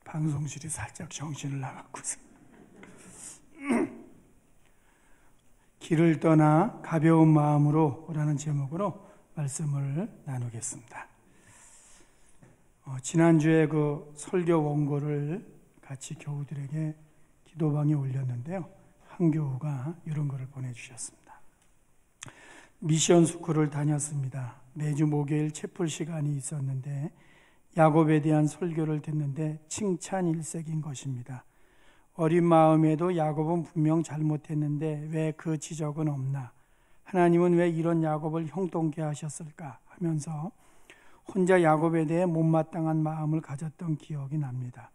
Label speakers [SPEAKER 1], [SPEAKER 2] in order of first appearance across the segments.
[SPEAKER 1] 방송실이 살짝 정신을 나갔고서 길을 떠나 가벼운 마음으로 라는 제목으로 말씀을 나누겠습니다. 지난주에 그 설교 원고를 같이 교우들에게 기도방에 올렸는데요. 한 교우가 이런 거를 보내주셨습니다. 미션 스쿨을 다녔습니다. 매주 목요일 채플 시간이 있었는데 야곱에 대한 설교를 듣는데 칭찬 일색인 것입니다. 어린 마음에도 야곱은 분명 잘못했는데 왜 그 지적은 없나? 하나님은 왜 이런 야곱을 형통케 하셨을까? 하면서 혼자 야곱에 대해 못마땅한 마음을 가졌던 기억이 납니다.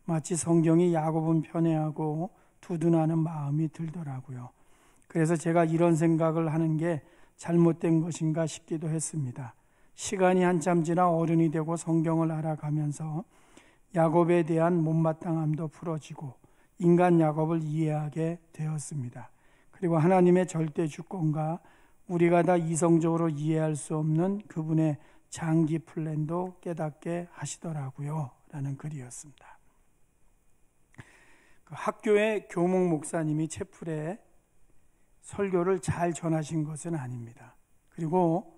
[SPEAKER 1] 마치 성경이 야곱은 편애하고 두둔하는 마음이 들더라고요. 그래서 제가 이런 생각을 하는 게 잘못된 것인가 싶기도 했습니다. 시간이 한참 지나 어른이 되고 성경을 알아가면서 야곱에 대한 못마땅함도 풀어지고 인간 야곱을 이해하게 되었습니다. 그리고 하나님의 절대 주권과 우리가 다 이성적으로 이해할 수 없는 그분의 장기 플랜도 깨닫게 하시더라고요. 라는 글이었습니다. 그 학교의 교목 목사님이 채플에 설교를 잘 전하신 것은 아닙니다. 그리고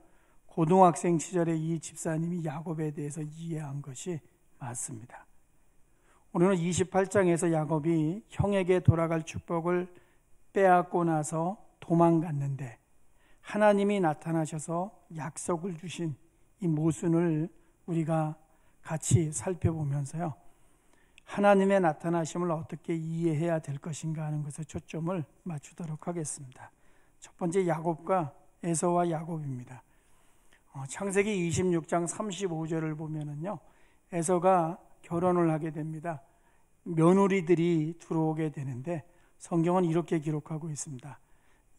[SPEAKER 1] 고등학생 시절에 이 집사님이 야곱에 대해서 이해한 것이 맞습니다. 오늘은 28장에서 야곱이 형에게 돌아갈 축복을 빼앗고 나서 도망갔는데 하나님이 나타나셔서 약속을 주신 이 모순을 우리가 같이 살펴보면서요. 하나님의 나타나심을 어떻게 이해해야 될 것인가 하는 것에 초점을 맞추도록 하겠습니다. 첫 번째 야곱과 에서와 야곱입니다. 창세기 26장 35절을 보면은요, 에서가 결혼을 하게 됩니다. 며느리들이 들어오게 되는데 성경은 이렇게 기록하고 있습니다.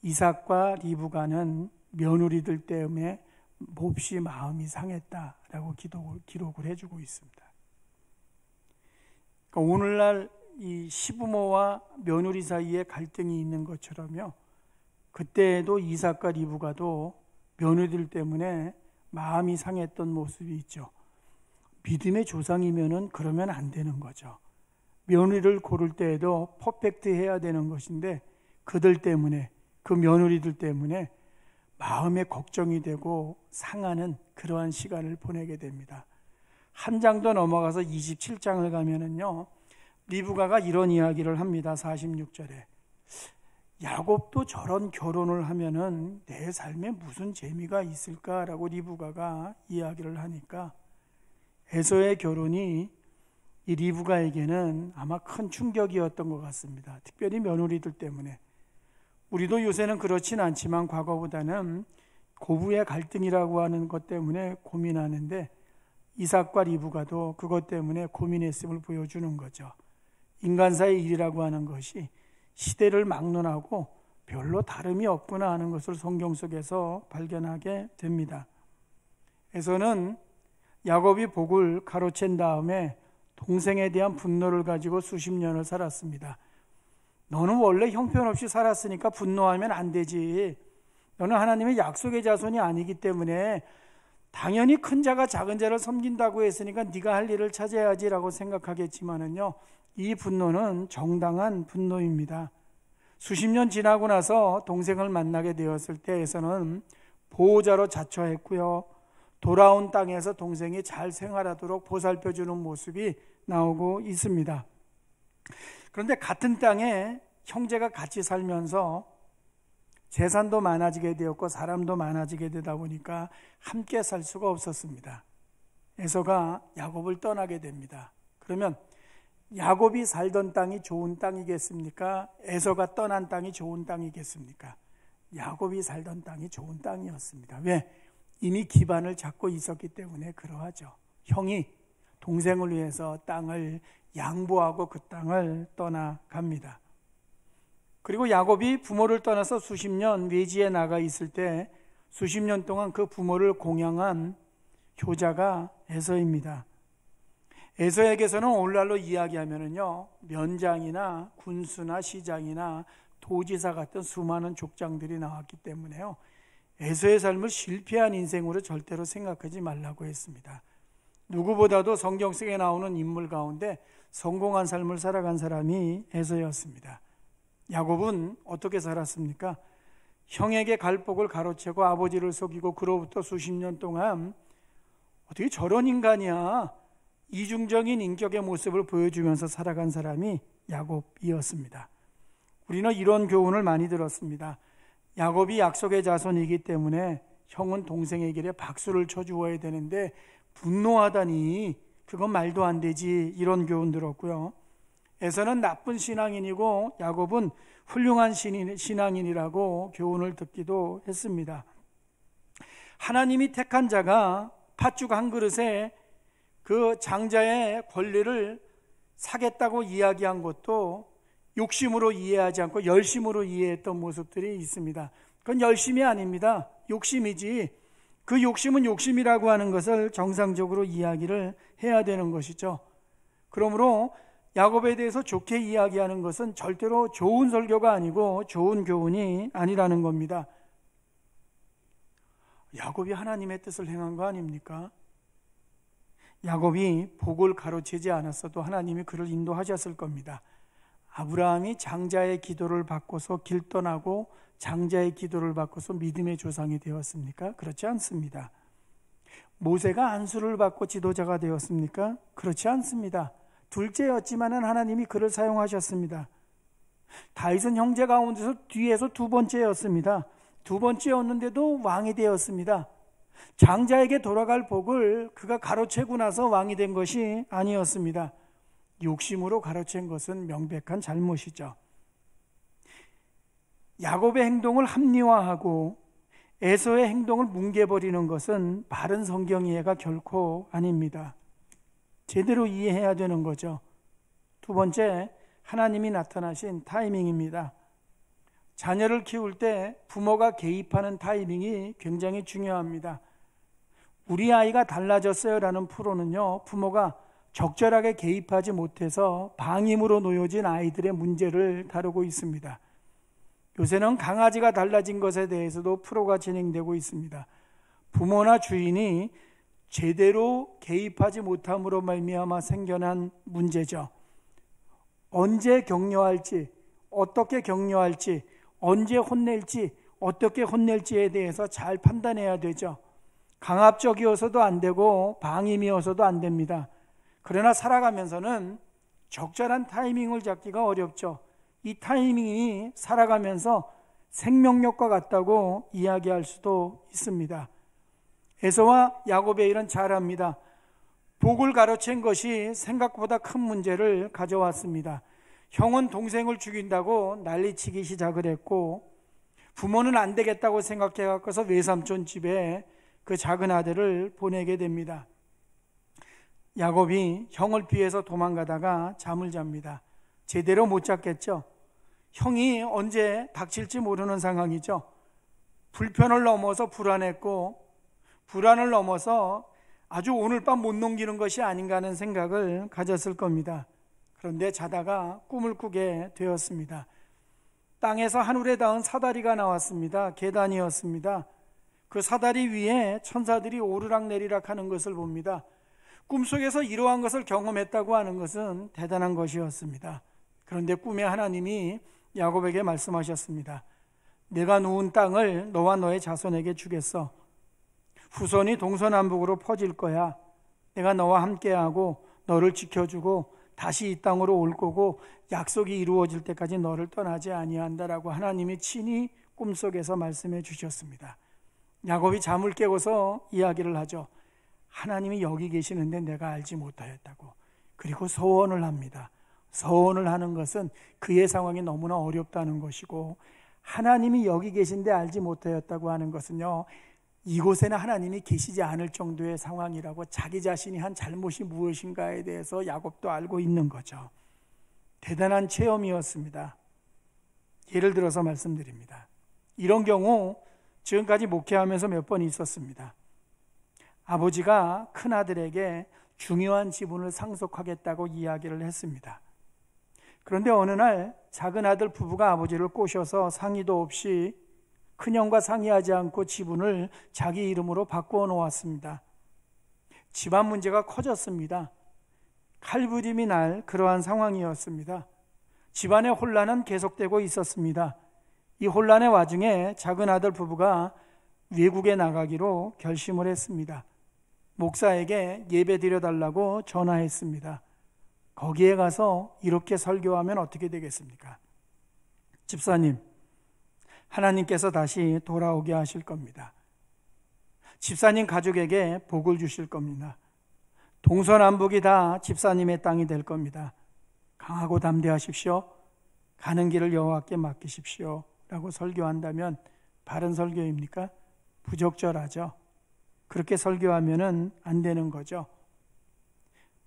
[SPEAKER 1] 이삭과 리브가는 며느리들 때문에 몹시 마음이 상했다라고 기록을 해주고 있습니다. 그러니까 오늘날 이 시부모와 며느리 사이에 갈등이 있는 것처럼요, 그때에도 이삭과 리브가도 며느리들 때문에 마음이 상했던 모습이 있죠. 믿음의 조상이면은 그러면 안 되는 거죠. 며느리를 고를 때에도 퍼펙트 해야 되는 것인데 그들 때문에, 그 며느리들 때문에 마음에 걱정이 되고 상하는 그러한 시간을 보내게 됩니다. 한 장도 넘어가서 27장을 가면은요, 리브가가 이런 이야기를 합니다. 46절에 야곱도 저런 결혼을 하면은 내 삶에 무슨 재미가 있을까라고 리브가가 이야기를 하니까 에서의 결혼이 이 리브가에게는 아마 큰 충격이었던 것 같습니다. 특별히 며느리들 때문에. 우리도 요새는 그렇진 않지만 과거보다는 고부의 갈등이라고 하는 것 때문에 고민하는데 이삭과 리브가도 그것 때문에 고민했음을 보여주는 거죠. 인간사의 일이라고 하는 것이 시대를 막론하고 별로 다름이 없구나 하는 것을 성경 속에서 발견하게 됩니다. 에서는 야곱이 복을 가로챈 다음에 동생에 대한 분노를 가지고 수십 년을 살았습니다. 너는 원래 형편없이 살았으니까 분노하면 안 되지. 너는 하나님의 약속의 자손이 아니기 때문에 당연히 큰 자가 작은 자를 섬긴다고 했으니까 네가 할 일을 찾아야지라고 생각하겠지만은요, 이 분노는 정당한 분노입니다. 수십 년 지나고 나서 동생을 만나게 되었을 때에서는 보호자로 자처했고요. 돌아온 땅에서 동생이 잘 생활하도록 보살펴주는 모습이 나오고 있습니다. 그런데 같은 땅에 형제가 같이 살면서 재산도 많아지게 되었고 사람도 많아지게 되다 보니까 함께 살 수가 없었습니다. 에서가 야곱을 떠나게 됩니다. 그러면 야곱이 살던 땅이 좋은 땅이겠습니까? 에서가 떠난 땅이 좋은 땅이겠습니까? 야곱이 살던 땅이 좋은 땅이었습니다. 왜? 이미 기반을 잡고 있었기 때문에 그러하죠. 형이 동생을 위해서 땅을 양보하고 그 땅을 떠나갑니다. 그리고 야곱이 부모를 떠나서 수십 년 외지에 나가 있을 때 수십 년 동안 그 부모를 공양한 효자가 에서입니다. 에서에게서는 오늘날로 이야기하면은요, 면장이나 군수나 시장이나 도지사 같은 수많은 족장들이 나왔기 때문에요, 에서의 삶을 실패한 인생으로 절대로 생각하지 말라고 했습니다. 누구보다도 성경 속에 나오는 인물 가운데 성공한 삶을 살아간 사람이 에서였습니다. 야곱은 어떻게 살았습니까? 형에게 갈복을 가로채고 아버지를 속이고 그로부터 수십 년 동안 어떻게 저런 인간이야, 이중적인 인격의 모습을 보여주면서 살아간 사람이 야곱이었습니다. 우리는 이런 교훈을 많이 들었습니다. 야곱이 약속의 자손이기 때문에 형은 동생에게 박수를 쳐주어야 되는데 분노하다니 그건 말도 안 되지, 이런 교훈 들었고요. 에서는 나쁜 신앙인이고 야곱은 훌륭한 신앙인이라고 교훈을 듣기도 했습니다. 하나님이 택한 자가 팥죽 한 그릇에 그 장자의 권리를 사겠다고 이야기한 것도 욕심으로 이해하지 않고 열심으로 이해했던 모습들이 있습니다. 그건 열심이 아닙니다. 욕심이지. 그 욕심은 욕심이라고 하는 것을 정상적으로 이야기를 해야 되는 것이죠. 그러므로 야곱에 대해서 좋게 이야기하는 것은 절대로 좋은 설교가 아니고 좋은 교훈이 아니라는 겁니다. 야곱이 하나님의 뜻을 행한 거 아닙니까? 야곱이 복을 가로채지 않았어도 하나님이 그를 인도하셨을 겁니다. 아브라함이 장자의 기도를 받고서 길 떠나고 장자의 기도를 받고서 믿음의 조상이 되었습니까? 그렇지 않습니다. 모세가 안수를 받고 지도자가 되었습니까? 그렇지 않습니다. 둘째였지만 하나님이 그를 사용하셨습니다. 다윗은 형제 가운데서 뒤에서 두 번째였습니다. 두 번째였는데도 왕이 되었습니다. 장자에게 돌아갈 복을 그가 가로채고 나서 왕이 된 것이 아니었습니다. 욕심으로 가로챈 것은 명백한 잘못이죠. 야곱의 행동을 합리화하고 에서의 행동을 뭉개버리는 것은 바른 성경 이해가 결코 아닙니다. 제대로 이해해야 되는 거죠. 두 번째, 하나님이 나타나신 타이밍입니다. 자녀를 키울 때 부모가 개입하는 타이밍이 굉장히 중요합니다. 우리 아이가 달라졌어요 라는 프로는요, 부모가 적절하게 개입하지 못해서 방임으로 놓여진 아이들의 문제를 다루고 있습니다. 요새는 강아지가 달라진 것에 대해서도 프로가 진행되고 있습니다. 부모나 주인이 제대로 개입하지 못함으로 말미암아 생겨난 문제죠. 언제 격려할지, 어떻게 격려할지, 언제 혼낼지, 어떻게 혼낼지에 대해서 잘 판단해야 되죠. 강압적이어서도 안 되고 방임이어서도 안 됩니다. 그러나 살아가면서는 적절한 타이밍을 잡기가 어렵죠. 이 타이밍이 살아가면서 생명력과 같다고 이야기할 수도 있습니다. 에서와 야곱의 일은 잘합니다. 복을 가로챈 것이 생각보다 큰 문제를 가져왔습니다. 형은 동생을 죽인다고 난리치기 시작을 했고, 부모는 안 되겠다고 생각해 갖고서 외삼촌 집에 그 작은 아들을 보내게 됩니다. 야곱이 형을 피해서 도망가다가 잠을 잡니다. 제대로 못 잤겠죠. 형이 언제 닥칠지 모르는 상황이죠. 불편을 넘어서 불안했고, 불안을 넘어서 아주 오늘 밤 못 넘기는 것이 아닌가 하는 생각을 가졌을 겁니다. 그런데 자다가 꿈을 꾸게 되었습니다. 땅에서 하늘에 닿은 사다리가 나왔습니다. 계단이었습니다. 그 사다리 위에 천사들이 오르락내리락 하는 것을 봅니다. 꿈속에서 이러한 것을 경험했다고 하는 것은 대단한 것이었습니다. 그런데 꿈에 하나님이 야곱에게 말씀하셨습니다. 내가 누운 땅을 너와 너의 자손에게 주겠어. 후손이 동서남북으로 퍼질 거야. 내가 너와 함께하고 너를 지켜주고 다시 이 땅으로 올 거고 약속이 이루어질 때까지 너를 떠나지 아니한다라고 하나님이 친히 꿈속에서 말씀해 주셨습니다. 야곱이 잠을 깨고서 이야기를 하죠. 하나님이 여기 계시는데 내가 알지 못하였다고. 그리고 서원을 합니다. 서원을 하는 것은 그의 상황이 너무나 어렵다는 것이고, 하나님이 여기 계신데 알지 못하였다고 하는 것은요, 이곳에는 하나님이 계시지 않을 정도의 상황이라고 자기 자신이 한 잘못이 무엇인가에 대해서 야곱도 알고 있는 거죠. 대단한 체험이었습니다. 예를 들어서 말씀드립니다. 이런 경우 지금까지 목회하면서 몇 번 있었습니다. 아버지가 큰아들에게 중요한 지분을 상속하겠다고 이야기를 했습니다. 그런데 어느 날 작은 아들 부부가 아버지를 꼬셔서 상의도 없이 큰형과 상의하지 않고 지분을 자기 이름으로 바꾸어 놓았습니다. 집안 문제가 커졌습니다. 칼부림이 날 그러한 상황이었습니다. 집안의 혼란은 계속되고 있었습니다. 이 혼란의 와중에 작은 아들 부부가 외국에 나가기로 결심을 했습니다. 목사에게 예배 드려달라고 전화했습니다. 거기에 가서 이렇게 설교하면 어떻게 되겠습니까? 집사님, 하나님께서 다시 돌아오게 하실 겁니다. 집사님 가족에게 복을 주실 겁니다. 동서남북이 다 집사님의 땅이 될 겁니다. 강하고 담대하십시오. 가는 길을 여호와께 맡기십시오. 라고 설교한다면 바른 설교입니까? 부적절하죠. 그렇게 설교하면 안 되는 거죠.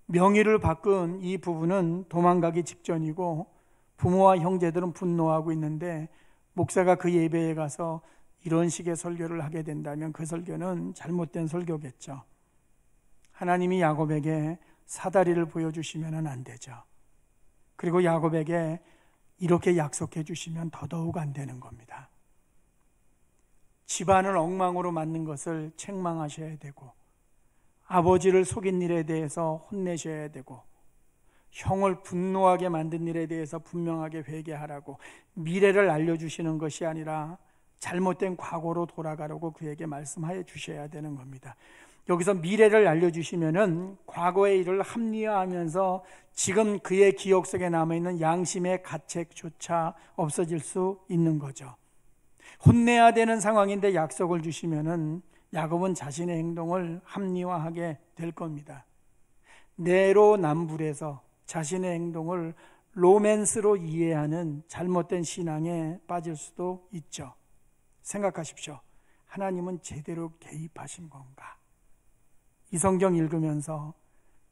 [SPEAKER 1] 명의를 바꾼 이 부부는 도망가기 직전이고 부모와 형제들은 분노하고 있는데 목사가 그 예배에 가서 이런 식의 설교를 하게 된다면 그 설교는 잘못된 설교겠죠. 하나님이 야곱에게 사다리를 보여주시면 안 되죠. 그리고 야곱에게 이렇게 약속해 주시면 더더욱 안 되는 겁니다. 집안을 엉망으로 만든 것을 책망하셔야 되고, 아버지를 속인 일에 대해서 혼내셔야 되고, 형을 분노하게 만든 일에 대해서 분명하게 회개하라고 미래를 알려주시는 것이 아니라 잘못된 과거로 돌아가라고 그에게 말씀하여 주셔야 되는 겁니다. 여기서 미래를 알려주시면은 과거의 일을 합리화하면서 지금 그의 기억 속에 남아있는 양심의 가책조차 없어질 수 있는 거죠. 혼내야 되는 상황인데 약속을 주시면은 야곱은 자신의 행동을 합리화하게 될 겁니다. 내로남불에서 자신의 행동을 로맨스로 이해하는 잘못된 신앙에 빠질 수도 있죠. 생각하십시오. 하나님은 제대로 개입하신 건가? 이 성경 읽으면서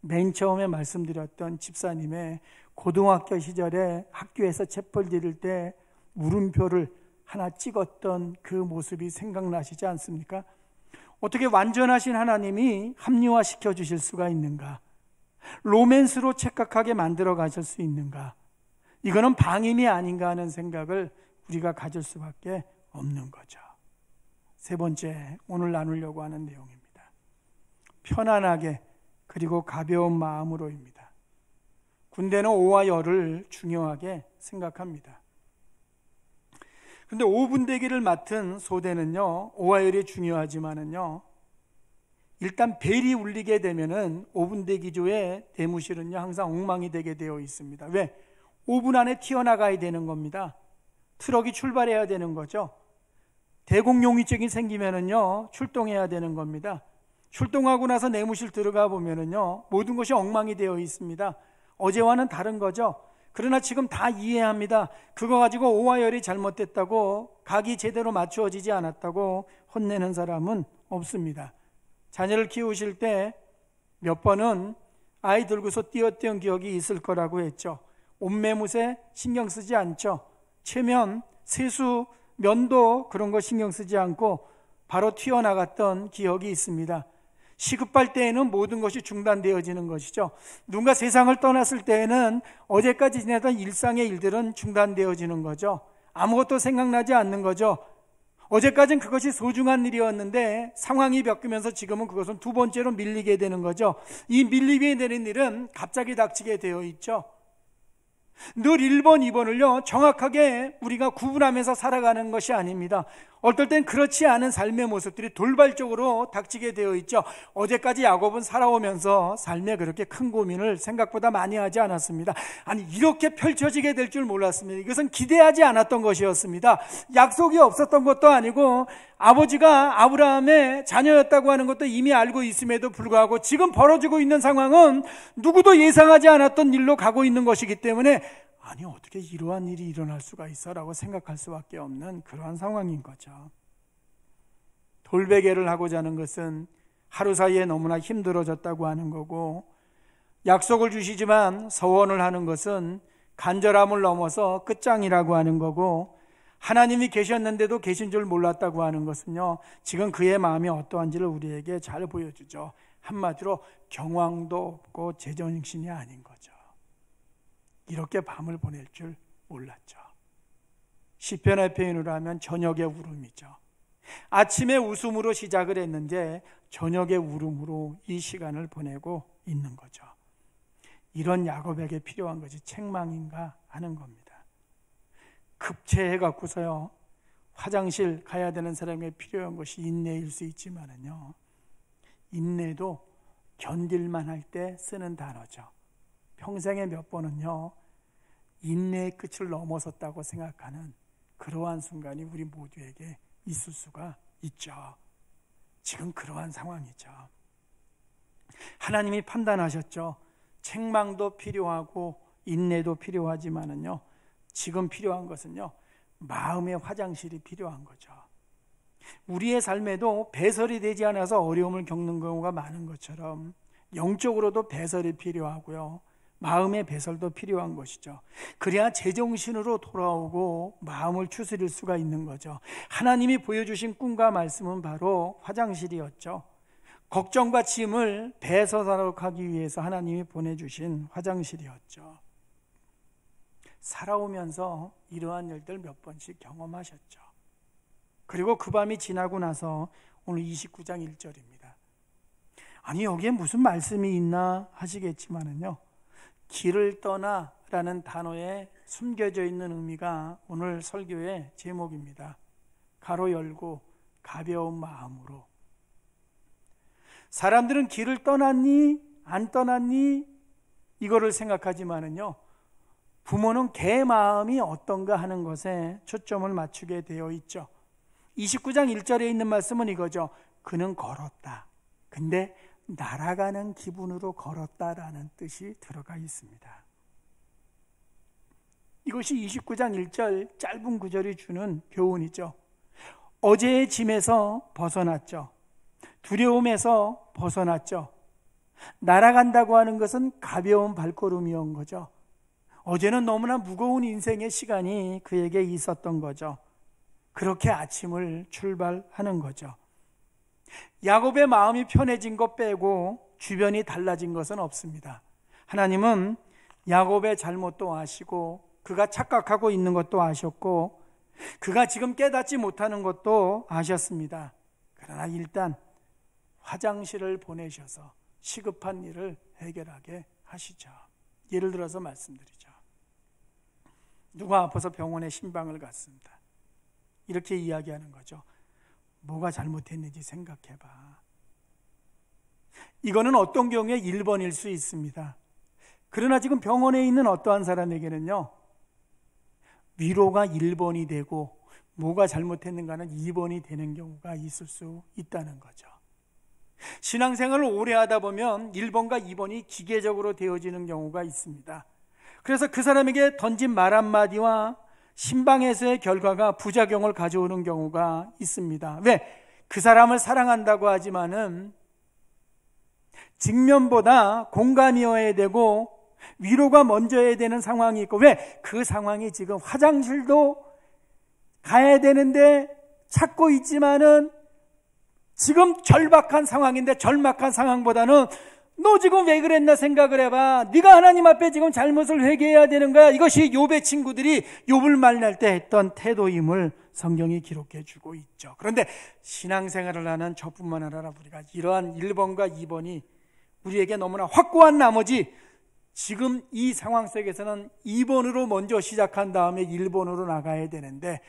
[SPEAKER 1] 맨 처음에 말씀드렸던 집사님의 고등학교 시절에 학교에서 쳇벌 지를 때 물음표를 하나 찍었던 그 모습이 생각나시지 않습니까? 어떻게 완전하신 하나님이 합리화시켜 주실 수가 있는가? 로맨스로 착각하게 만들어 가실 수 있는가? 이거는 방임이 아닌가 하는 생각을 우리가 가질 수밖에 없는 거죠. 세 번째, 오늘 나누려고 하는 내용입니다. 편안하게 그리고 가벼운 마음으로입니다. 군대는 오와 열을 중요하게 생각합니다. 그런데 5분대기를 맡은 소대는요, 오와 열이 중요하지만은요, 일단 벨이 울리게 되면은 5분대기조의 대무실은요 항상 엉망이 되게 되어 있습니다. 왜? 5분 안에 튀어나가야 되는 겁니다. 트럭이 출발해야 되는 거죠. 대공용이증이 생기면은요 출동해야 되는 겁니다. 출동하고 나서 내무실 들어가 보면은요 모든 것이 엉망이 되어 있습니다. 어제와는 다른 거죠. 그러나 지금 다 이해합니다. 그거 가지고 오와 열이 잘못됐다고, 각이 제대로 맞추어지지 않았다고 혼내는 사람은 없습니다. 자녀를 키우실 때 몇 번은 아이 들고서 뛰었던 기억이 있을 거라고 했죠. 옷매무새 신경 쓰지 않죠. 체면, 세수, 면도 그런 거 신경 쓰지 않고 바로 튀어나갔던 기억이 있습니다. 시급할 때에는 모든 것이 중단되어지는 것이죠. 누군가 세상을 떠났을 때에는 어제까지 지내던 일상의 일들은 중단되어지는 거죠. 아무것도 생각나지 않는 거죠. 어제까지는 그것이 소중한 일이었는데 상황이 바뀌면서 지금은 그것은 두 번째로 밀리게 되는 거죠. 이 밀리게 되는 일은 갑자기 닥치게 되어 있죠. 늘 1번, 2번을요 정확하게 우리가 구분하면서 살아가는 것이 아닙니다. 어떨 땐 그렇지 않은 삶의 모습들이 돌발적으로 닥치게 되어 있죠. 어제까지 야곱은 살아오면서 삶에 그렇게 큰 고민을 생각보다 많이 하지 않았습니다. 아니, 이렇게 펼쳐지게 될 줄 몰랐습니다. 이것은 기대하지 않았던 것이었습니다. 약속이 없었던 것도 아니고 아버지가 아브라함의 자녀였다고 하는 것도 이미 알고 있음에도 불구하고 지금 벌어지고 있는 상황은 누구도 예상하지 않았던 일로 가고 있는 것이기 때문에 아니, 어떻게 이러한 일이 일어날 수가 있어? 라고 생각할 수밖에 없는 그러한 상황인 거죠. 돌베개를 하고자 하는 것은 하루 사이에 너무나 힘들어졌다고 하는 거고, 약속을 주시지만 서원을 하는 것은 간절함을 넘어서 끝장이라고 하는 거고, 하나님이 계셨는데도 계신 줄 몰랐다고 하는 것은요 지금 그의 마음이 어떠한지를 우리에게 잘 보여주죠. 한마디로 경황도 없고 제정신이 아닌 거죠. 이렇게 밤을 보낼 줄 몰랐죠. 시편의 표현으로 하면 저녁의 울음이죠. 아침에 웃음으로 시작을 했는데 저녁에 울음으로 이 시간을 보내고 있는 거죠. 이런 야곱에게 필요한 것이 책망인가 하는 겁니다. 급체해 갖고서요, 화장실 가야 되는 사람에게 필요한 것이 인내일 수 있지만은요, 인내도 견딜만 할 때 쓰는 단어죠. 평생에 몇 번은요, 인내의 끝을 넘어섰다고 생각하는 그러한 순간이 우리 모두에게 있을 수가 있죠. 지금 그러한 상황이죠. 하나님이 판단하셨죠. 책망도 필요하고 인내도 필요하지만은요, 지금 필요한 것은요, 마음의 화장실이 필요한 거죠. 우리의 삶에도 배설이 되지 않아서 어려움을 겪는 경우가 많은 것처럼 영적으로도 배설이 필요하고요, 마음의 배설도 필요한 것이죠. 그래야 제정신으로 돌아오고 마음을 추스릴 수가 있는 거죠. 하나님이 보여주신 꿈과 말씀은 바로 화장실이었죠. 걱정과 짐을 배설하도록 하기 위해서 하나님이 보내주신 화장실이었죠. 살아오면서 이러한 일들 몇 번씩 경험하셨죠. 그리고 그 밤이 지나고 나서 오늘 29장 1절입니다. 아니, 여기에 무슨 말씀이 있나 하시겠지만은요, 길을 떠나 라는 단어에 숨겨져 있는 의미가 오늘 설교의 제목입니다. 가로 열고 가벼운 마음으로. 사람들은 길을 떠났니 안 떠났니 이거를 생각하지만은요, 부모는 걔 마음이 어떤가 하는 것에 초점을 맞추게 되어 있죠. 29장 1절에 있는 말씀은 이거죠. 그는 걸었다. 근데 날아가는 기분으로 걸었다라는 뜻이 들어가 있습니다. 이것이 29장 1절 짧은 구절이 주는 교훈이죠. 어제의 짐에서 벗어났죠. 두려움에서 벗어났죠. 날아간다고 하는 것은 가벼운 발걸음이었던 거죠. 어제는 너무나 무거운 인생의 시간이 그에게 있었던 거죠. 그렇게 아침을 출발하는 거죠. 야곱의 마음이 편해진 것 빼고 주변이 달라진 것은 없습니다. 하나님은 야곱의 잘못도 아시고 그가 착각하고 있는 것도 아셨고 그가 지금 깨닫지 못하는 것도 아셨습니다. 그러나 일단 화장실을 보내셔서 시급한 일을 해결하게 하시죠. 예를 들어서 말씀드리죠. 누가 아파서 병원에 신방을 갔습니다. 이렇게 이야기하는 거죠. 뭐가 잘못했는지 생각해봐. 이거는 어떤 경우에 1번일 수 있습니다. 그러나 지금 병원에 있는 어떠한 사람에게는요, 위로가 1번이 되고 뭐가 잘못했는가는 2번이 되는 경우가 있을 수 있다는 거죠. 신앙생활을 오래 하다 보면 1번과 2번이 기계적으로 되어지는 경우가 있습니다. 그래서 그 사람에게 던진 말 한마디와 신방에서의 결과가 부작용을 가져오는 경우가 있습니다. 왜? 그 사람을 사랑한다고 하지만은 직면보다 공감이어야 되고 위로가 먼저여야 되는 상황이 있고, 왜? 그 상황이 지금 화장실도 가야 되는데 찾고 있지만은 지금 절박한 상황인데 절박한 상황보다는 너 지금 왜 그랬나 생각을 해봐. 네가 하나님 앞에 지금 잘못을 회개해야 되는 거야. 이것이 욥의 친구들이 욥을 만날 때 했던 태도임을 성경이 기록해 주고 있죠. 그런데 신앙생활을 하는 저뿐만 아니라 우리가 이러한 1번과 2번이 우리에게 너무나 확고한 나머지 지금 이 상황 속에서는 2번으로 먼저 시작한 다음에 1번으로 나가야 되는데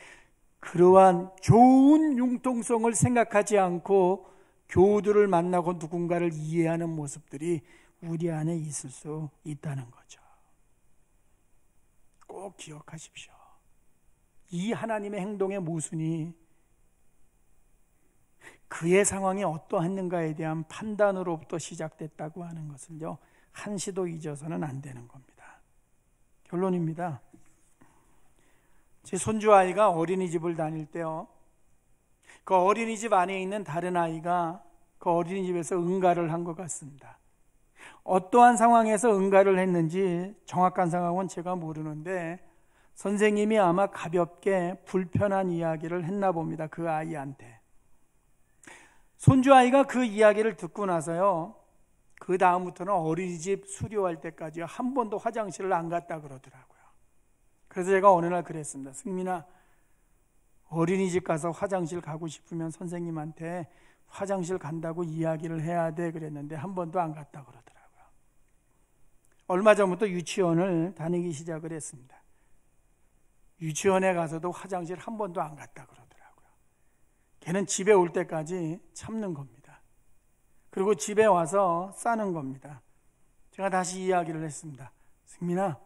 [SPEAKER 1] 그러한 좋은 융통성을 생각하지 않고 교우들을 만나고 누군가를 이해하는 모습들이 우리 안에 있을 수 있다는 거죠. 꼭 기억하십시오. 이 하나님의 행동의 모순이 그의 상황이 어떠했는가에 대한 판단으로부터 시작됐다고 하는 것을요, 한시도 잊어서는 안 되는 겁니다. 결론입니다. 제 손주 아이가 어린이집을 다닐 때요, 그 어린이집 안에 있는 다른 아이가 그 어린이집에서 응가를 한 것 같습니다. 어떠한 상황에서 응가를 했는지 정확한 상황은 제가 모르는데 선생님이 아마 가볍게 불편한 이야기를 했나 봅니다. 그 아이한테. 손주 아이가 그 이야기를 듣고 나서요, 그 다음부터는 어린이집 수료할 때까지 한 번도 화장실을 안 갔다 그러더라고요. 그래서 제가 어느 날 그랬습니다. 승민아, 어린이집 가서 화장실 가고 싶으면 선생님한테 화장실 간다고 이야기를 해야 돼 그랬는데 한 번도 안 갔다 그러더라고요. 얼마 전부터 유치원을 다니기 시작을 했습니다. 유치원에 가서도 화장실 한 번도 안 갔다 그러더라고요. 걔는 집에 올 때까지 참는 겁니다. 그리고 집에 와서 싸는 겁니다. 제가 다시 이야기를 했습니다. 승민아,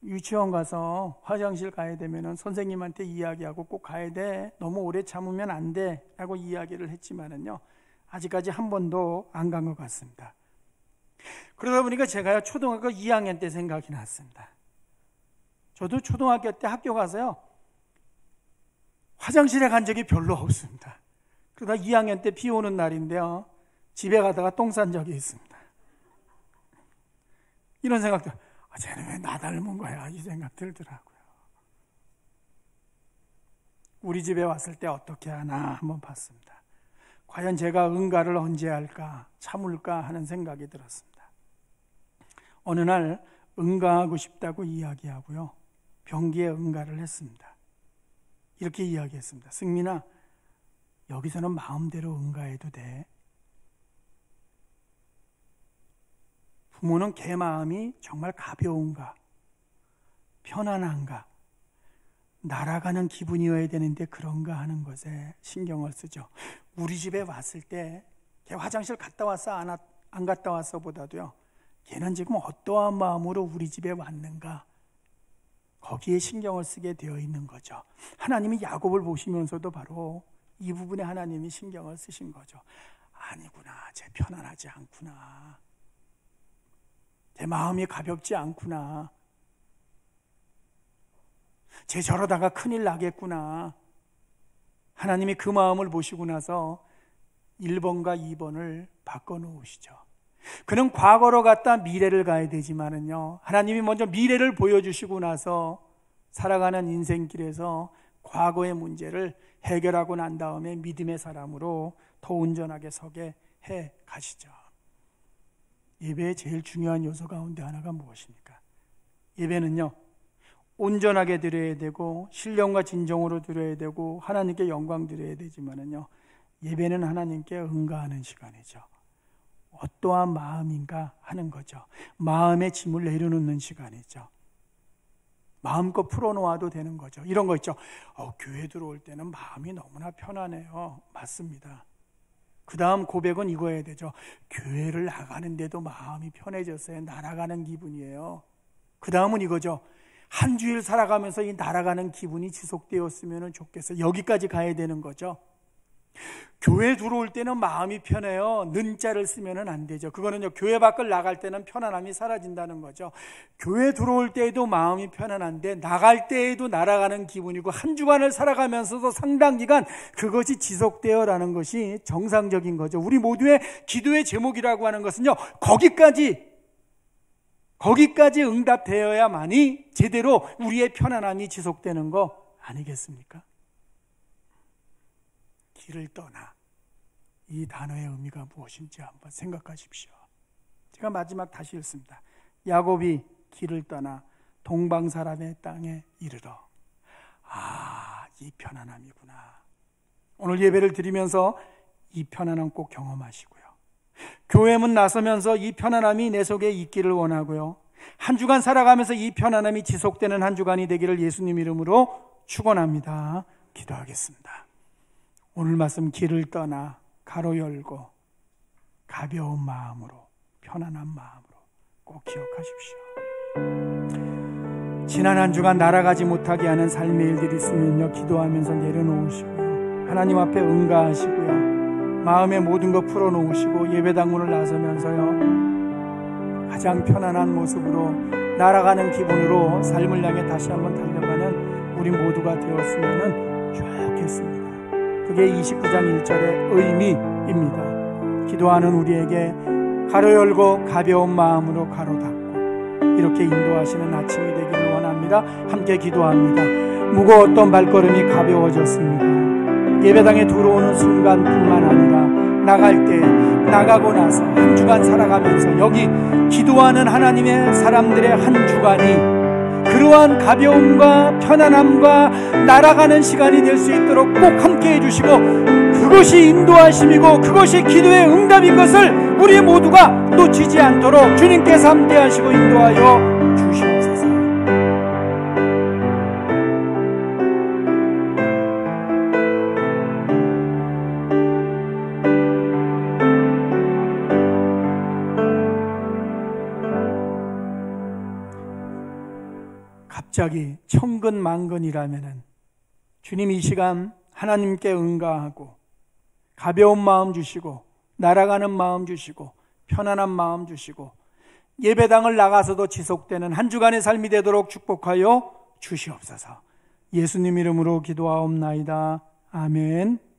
[SPEAKER 1] 유치원 가서 화장실 가야 되면 선생님한테 이야기하고 꼭 가야 돼. 너무 오래 참으면 안 돼. 라고 이야기를 했지만은요, 아직까지 한 번도 안 간 것 같습니다. 그러다 보니까 제가요, 초등학교 2학년 때 생각이 났습니다. 저도 초등학교 때 학교 가서요, 화장실에 간 적이 별로 없습니다. 그러다 2학년 때 비 오는 날인데요, 집에 가다가 똥 싼 적이 있습니다. 이런 생각도, 쟤는 왜 나 닮은 거야? 이 생각 들더라고요. 우리 집에 왔을 때 어떻게 하나 한번 봤습니다. 과연 제가 응가를 언제 할까, 참을까 하는 생각이 들었습니다. 어느 날 응가하고 싶다고 이야기하고요, 변기에 응가를 했습니다. 이렇게 이야기했습니다. 승민아, 여기서는 마음대로 응가해도 돼. 부모는 걔 마음이 정말 가벼운가, 편안한가, 날아가는 기분이어야 되는데 그런가 하는 것에 신경을 쓰죠. 우리 집에 왔을 때 걔 화장실 갔다 왔어 안 갔다 왔어 보다도요, 걔는 지금 어떠한 마음으로 우리 집에 왔는가, 거기에 신경을 쓰게 되어 있는 거죠. 하나님이 야곱을 보시면서도 바로 이 부분에 하나님이 신경을 쓰신 거죠. 아니구나, 쟤 편안하지 않구나, 제 마음이 가볍지 않구나, 쟤 저러다가 큰일 나겠구나. 하나님이 그 마음을 보시고 나서 1번과 2번을 바꿔놓으시죠. 그는 과거로 갔다 미래를 가야 되지만은요, 하나님이 먼저 미래를 보여주시고 나서 살아가는 인생길에서 과거의 문제를 해결하고 난 다음에 믿음의 사람으로 더 온전하게 서게 해 가시죠. 예배의 제일 중요한 요소 가운데 하나가 무엇입니까? 예배는요, 온전하게 드려야 되고 신령과 진정으로 드려야 되고 하나님께 영광 드려야 되지만은요, 예배는 하나님께 응가하는 시간이죠. 어떠한 마음인가 하는 거죠. 마음의 짐을 내려놓는 시간이죠. 마음껏 풀어놓아도 되는 거죠. 이런 거 있죠. 교회 들어올 때는 마음이 너무나 편하네요. 맞습니다. 그 다음 고백은 이거여야 되죠. 교회를 나가는데도 마음이 편해졌어요. 날아가는 기분이에요. 그 다음은 이거죠. 한 주일 살아가면서 이 날아가는 기분이 지속되었으면 좋겠어요. 여기까지 가야 되는 거죠. 교회 들어올 때는 마음이 편해요. 는자를 쓰면 안 되죠. 그거는요, 교회 밖을 나갈 때는 편안함이 사라진다는 거죠. 교회 들어올 때에도 마음이 편안한데 나갈 때에도 날아가는 기분이고 한 주간을 살아가면서도 상당 기간 그것이 지속되어라는 것이 정상적인 거죠. 우리 모두의 기도의 제목이라고 하는 것은요, 거기까지 응답되어야만이 제대로 우리의 편안함이 지속되는 거 아니겠습니까? 길을 떠나, 이 단어의 의미가 무엇인지 한번 생각하십시오. 제가 마지막 다시 읽습니다. 야곱이 길을 떠나 동방 사람의 땅에 이르러. 이 편안함이구나. 오늘 예배를 드리면서 이 편안함 꼭 경험하시고요. 교회 문 나서면서 이 편안함이 내 속에 있기를 원하고요. 한 주간 살아가면서 이 편안함이 지속되는 한 주간이 되기를 예수님 이름으로 축원합니다. 기도하겠습니다. 오늘 말씀 길을 떠나 가로 열고 가벼운 마음으로, 편안한 마음으로 꼭 기억하십시오. 지난 한 주간 날아가지 못하게 하는 삶의 일들이 있으면요, 기도하면서 내려놓으시고요, 하나님 앞에 응가하시고요, 마음의 모든 것 풀어놓으시고 예배당 문을 나서면서요, 가장 편안한 모습으로 날아가는 기분으로 삶을 향해 다시 한번 달려가는 우리 모두가 되었으면 좋겠습니다. 그게 29장 1절의 의미입니다. 기도하는 우리에게 가로 열고 가벼운 마음으로 가로 닫고 이렇게 인도하시는 아침이 되기를 원합니다. 함께 기도합니다. 무거웠던 발걸음이 가벼워졌습니다. 예배당에 들어오는 순간뿐만 아니라 나갈 때, 나가고 나서 한 주간 살아가면서 여기 기도하는 하나님의 사람들의 한 주간이 그러한 가벼움과 편안함과 날아가는 시간이 될 수 있도록 꼭 함께 해주시고, 그것이 인도하심이고 그것이 기도의 응답인 것을 우리 모두가 놓치지 않도록 주님께서 함께 하시고 인도하여 주시옵소서. 갑자기 천근만근이라면은 주님 이 시간 하나님께 응가하고 가벼운 마음 주시고 날아가는 마음 주시고 편안한 마음 주시고 예배당을 나가서도 지속되는 한 주간의 삶이 되도록 축복하여 주시옵소서. 예수님 이름으로 기도하옵나이다. 아멘.